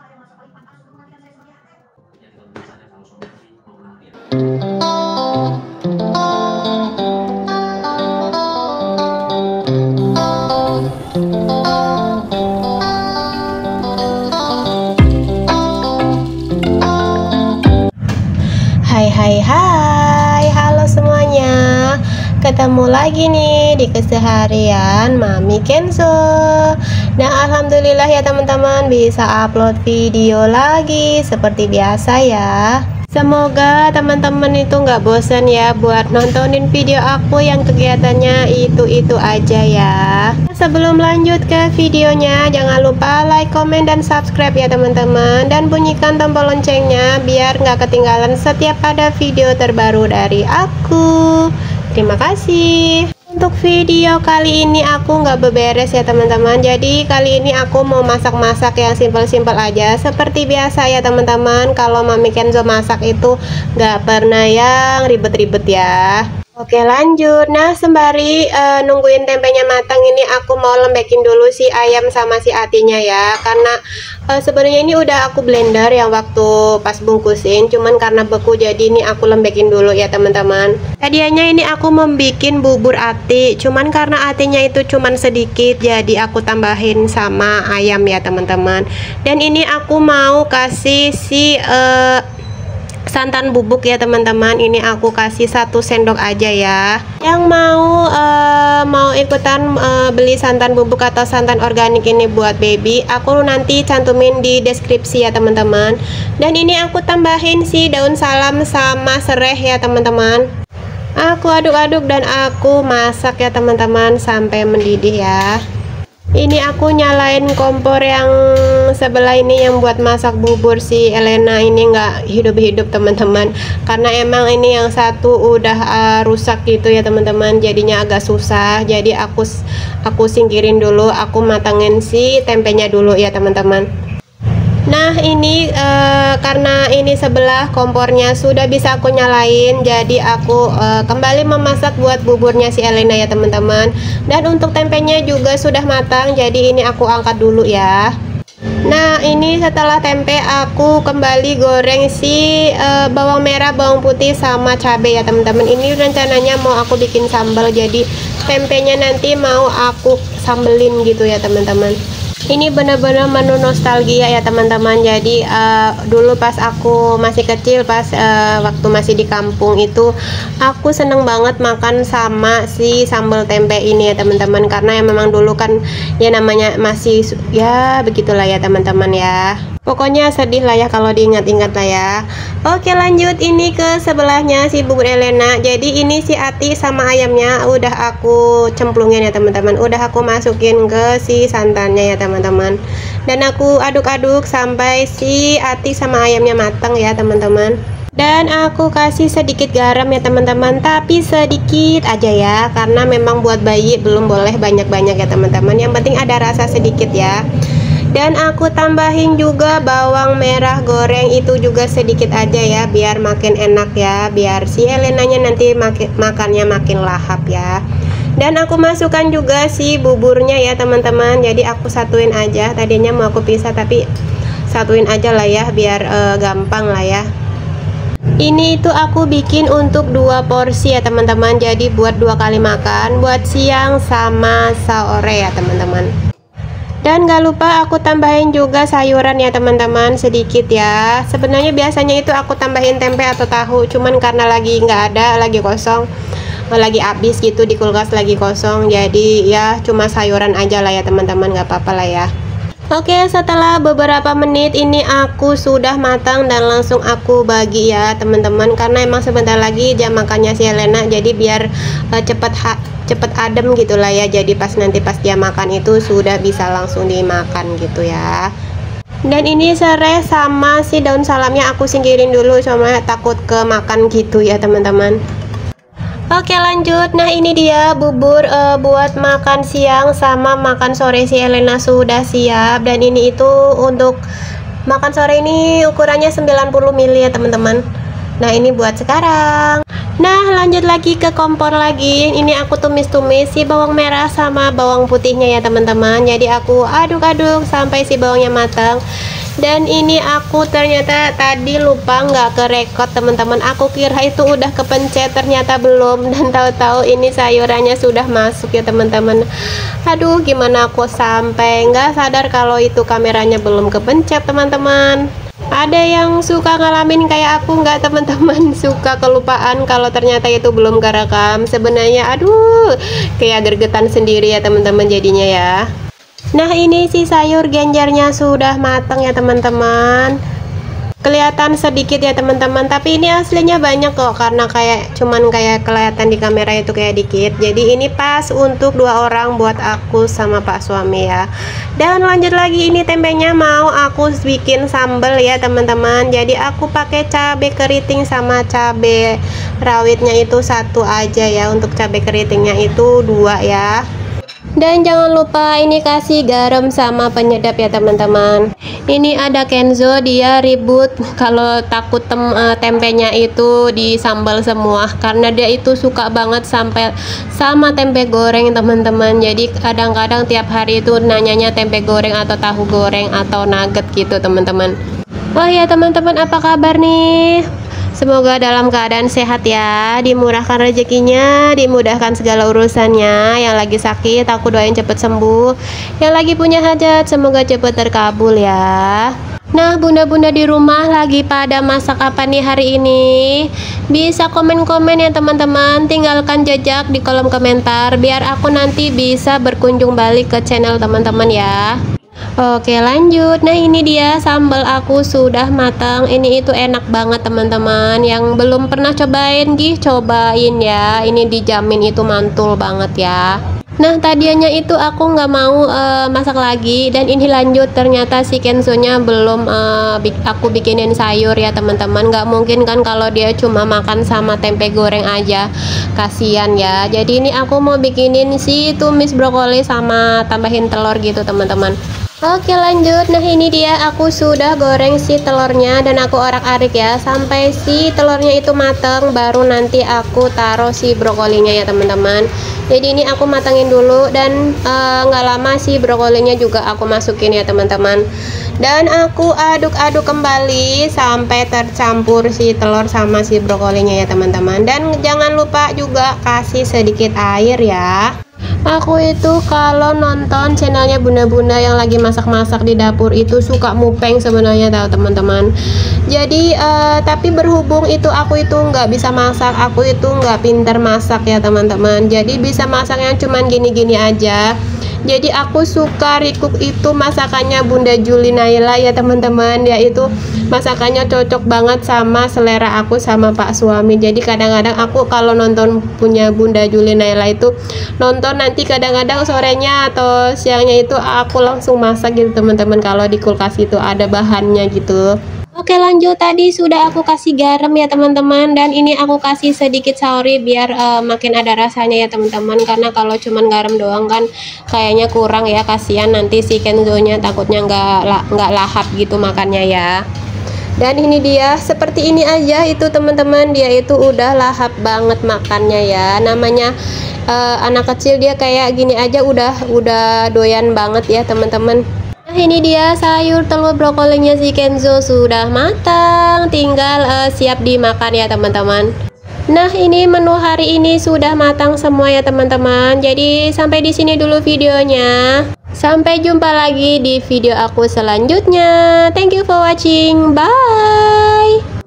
Hai, halo semuanya. Ketemu lagi nih di keseharian Mami Kenzo. Nah, alhamdulillah ya teman-teman, bisa upload video lagi seperti biasa ya. Semoga teman-teman itu nggak bosan ya buat nontonin video aku yang kegiatannya itu aja ya. Sebelum lanjut ke videonya, jangan lupa like, komen, dan subscribe ya teman-teman. Dan bunyikan tombol loncengnya biar nggak ketinggalan setiap ada video terbaru dari aku. Terima kasih. Untuk video kali ini aku nggak beberes ya teman-teman. Jadi kali ini aku mau masak-masak yang simpel-simpel aja seperti biasa ya teman-teman. Kalau Mami Kenzo masak itu nggak pernah yang ribet-ribet ya. Oke, lanjut. Nah, sembari nungguin tempenya matang ini aku mau lembekin dulu si ayam sama si atinya ya. Karena sebenarnya ini udah aku blender yang waktu pas bungkusin, cuman karena beku jadi ini aku lembekin dulu ya teman-teman. Tadinya ini aku mau bikin bubur ati, cuman karena atinya itu cuman sedikit jadi aku tambahin sama ayam ya teman-teman. Dan ini aku mau kasih si santan bubuk ya teman-teman. Ini aku kasih 1 sendok aja ya. Yang mau ikutan beli santan bubuk atau santan organik ini buat baby, aku nanti cantumin di deskripsi ya teman-teman. Dan ini aku tambahin si daun salam sama serai ya teman-teman. Aku aduk-aduk dan aku masak ya teman-teman sampai mendidih ya. Ini aku nyalain kompor yang sebelah ini yang buat masak bubur si Elena ini nggak hidup-hidup teman-teman, karena emang ini yang satu udah rusak gitu ya teman-teman, jadinya agak susah. Jadi aku singkirin dulu, aku matangin si tempenya dulu ya teman-teman. Nah, ini karena ini sebelah kompornya sudah bisa aku nyalain, jadi aku kembali memasak buat buburnya si Elena ya teman-teman. Dan untuk tempenya juga sudah matang, jadi ini aku angkat dulu ya. Nah, ini setelah tempe aku kembali goreng si bawang merah, bawang putih sama cabai ya teman-teman. Ini rencananya mau aku bikin sambal, jadi tempenya nanti mau aku sambelin gitu ya teman-teman. Ini bener-bener menu nostalgia ya teman-teman. Jadi dulu pas aku masih kecil, pas waktu masih di kampung itu aku seneng banget makan sama si sambal tempe ini ya teman-teman, karena ya memang dulu kan ya namanya masih ya begitulah ya teman-teman ya. Pokoknya sedih lah ya kalau diingat-ingat lah ya. Oke, lanjut ini ke sebelahnya si bubur Elena. Jadi ini si ati sama ayamnya udah aku cemplungin ya teman-teman. Udah aku masukin ke si santannya ya teman-teman. Dan aku aduk-aduk sampai si ati sama ayamnya matang ya teman-teman. Dan aku kasih sedikit garam ya teman-teman, tapi sedikit aja ya, karena memang buat bayi belum boleh banyak-banyak ya teman-teman. Yang penting ada rasa sedikit ya. Dan aku tambahin juga bawang merah goreng, itu juga sedikit aja ya, biar makin enak ya, biar si Elenanya nanti makannya makin lahap ya. Dan aku masukkan juga si buburnya ya teman-teman. Jadi aku satuin aja, tadinya mau aku pisah tapi satuin aja lah ya, biar gampang lah ya. Ini itu aku bikin untuk 2 porsi ya teman-teman, jadi buat 2 kali makan, buat siang sama sore ya teman-teman. Dan gak lupa aku tambahin juga sayuran ya teman-teman, sedikit ya. Sebenarnya biasanya itu aku tambahin tempe atau tahu, cuman karena lagi nggak ada, lagi kosong, lagi habis gitu di kulkas, lagi kosong, jadi ya cuma sayuran aja lah ya teman-teman, nggak apa-apa lah ya. Oke, setelah beberapa menit ini aku sudah matang dan langsung aku bagi ya teman-teman, karena emang sebentar lagi jam makannya si Elena, jadi biar cepet adem gitulah ya. Jadi nanti pas dia makan itu sudah bisa langsung dimakan gitu ya. Dan ini serai sama si daun salamnya aku singkirin dulu, soalnya takut kemakan gitu ya teman-teman. Oke, lanjut. Nah, ini dia bubur buat makan siang sama makan sore si Elena sudah siap. Dan ini itu untuk makan sore ini ukurannya 90 ml ya teman-teman. Nah, ini buat sekarang. Nah, lanjut lagi ke kompor lagi. Ini aku tumis-tumis si bawang merah sama bawang putihnya ya teman-teman. Jadi aku aduk-aduk sampai si bawangnya matang. Dan ini aku ternyata tadi lupa nggak kerekod teman-teman. Aku kira itu udah kepencet, ternyata belum. Dan tahu-tahu ini sayurannya sudah masuk ya teman-teman. Aduh, gimana aku sampai nggak sadar kalau itu kameranya belum kepencet teman-teman. Ada yang suka ngalamin kayak aku nggak teman-teman? Suka kelupaan kalau ternyata itu belum kerekam. Sebenarnya aduh, kayak gergetan sendiri ya teman-teman jadinya ya. Nah, ini si sayur genjernya sudah matang ya teman-teman. Kelihatan sedikit ya teman-teman, tapi ini aslinya banyak kok, karena cuman kayak kelihatan di kamera itu kayak dikit. Jadi ini pas untuk 2 orang buat aku sama Pak suami ya. Dan lanjut lagi, ini tempenya mau aku bikin sambal ya teman-teman. Jadi aku pakai cabai keriting sama cabai rawitnya itu 1 aja ya. Untuk cabai keritingnya itu 2 ya. Dan jangan lupa ini kasih garam sama penyedap ya teman-teman. Ini ada Kenzo, dia ribut kalau takut tempenya itu disambal semua, karena dia itu suka banget sampai sama tempe goreng teman-teman. Jadi kadang-kadang tiap hari itu nanyanya tempe goreng atau tahu goreng atau nugget gitu teman-teman. Oh ya teman-teman, apa kabar nih? Semoga dalam keadaan sehat ya, dimurahkan rezekinya, dimudahkan segala urusannya. Yang lagi sakit aku doain cepet sembuh, yang lagi punya hajat semoga cepet terkabul ya. Nah, bunda-bunda di rumah lagi pada masak apa nih hari ini? Bisa komen-komen ya teman-teman, tinggalkan jejak di kolom komentar biar aku nanti bisa berkunjung balik ke channel teman-teman ya. Oke lanjut. Nah, ini dia sambal aku sudah matang. Ini itu enak banget teman-teman. Yang belum pernah cobain cobain ya. Ini dijamin itu mantul banget ya. Nah, tadinya itu aku nggak mau masak lagi, dan ini lanjut ternyata si Kenzo-nya belum aku bikinin sayur ya teman-teman. Nggak mungkin kan kalau dia cuma makan sama tempe goreng aja, kasihan ya. Jadi ini aku mau bikinin si tumis brokoli sama tambahin telur gitu teman-teman. Oke lanjut. Nah, ini dia aku sudah goreng si telurnya dan aku orak-arik ya sampai si telurnya itu mateng, baru nanti aku taruh si brokolinya ya teman-teman. Jadi ini aku matangin dulu, dan nggak lama si brokolinya juga aku masukin ya teman-teman. Dan aku aduk-aduk kembali sampai tercampur si telur sama si brokolinya ya teman-teman. Dan jangan lupa juga kasih sedikit air ya. Aku itu kalau nonton channelnya bunda-bunda yang lagi masak-masak di dapur itu suka mupeng sebenarnya tahu teman-teman. Jadi tapi berhubung itu aku itu nggak bisa masak, aku itu nggak pinter masak ya teman-teman. Jadi bisa masaknya cuman gini-gini aja. Jadi aku suka recook itu masakannya Bunda Juli Naila ya teman-teman. Ya itu masakannya cocok banget sama selera aku sama Pak suami. Jadi kadang-kadang aku kalau nonton punya Bunda Juli Naila itu nonton, nanti kadang-kadang sorenya atau siangnya itu aku langsung masak gitu teman-teman, kalau di kulkas itu ada bahannya gitu. Oke lanjut, tadi sudah aku kasih garam ya teman-teman, dan ini aku kasih sedikit saori biar makin ada rasanya ya teman-teman, karena kalau cuman garam doang kan kayaknya kurang ya, kasihan nanti si Kenzo-nya takutnya nggak lahap gitu makannya ya. Dan ini dia seperti ini aja itu teman-teman, dia itu udah lahap banget makannya ya. Namanya anak kecil dia kayak gini aja udah doyan banget ya teman-teman. Nah, ini dia sayur telur brokolinya si Kenzo sudah matang, tinggal siap dimakan ya teman-teman. Nah, ini menu hari ini sudah matang semua ya teman-teman. Jadi sampai di sini dulu videonya. Sampai jumpa lagi di video aku selanjutnya. Thank you for watching. Bye.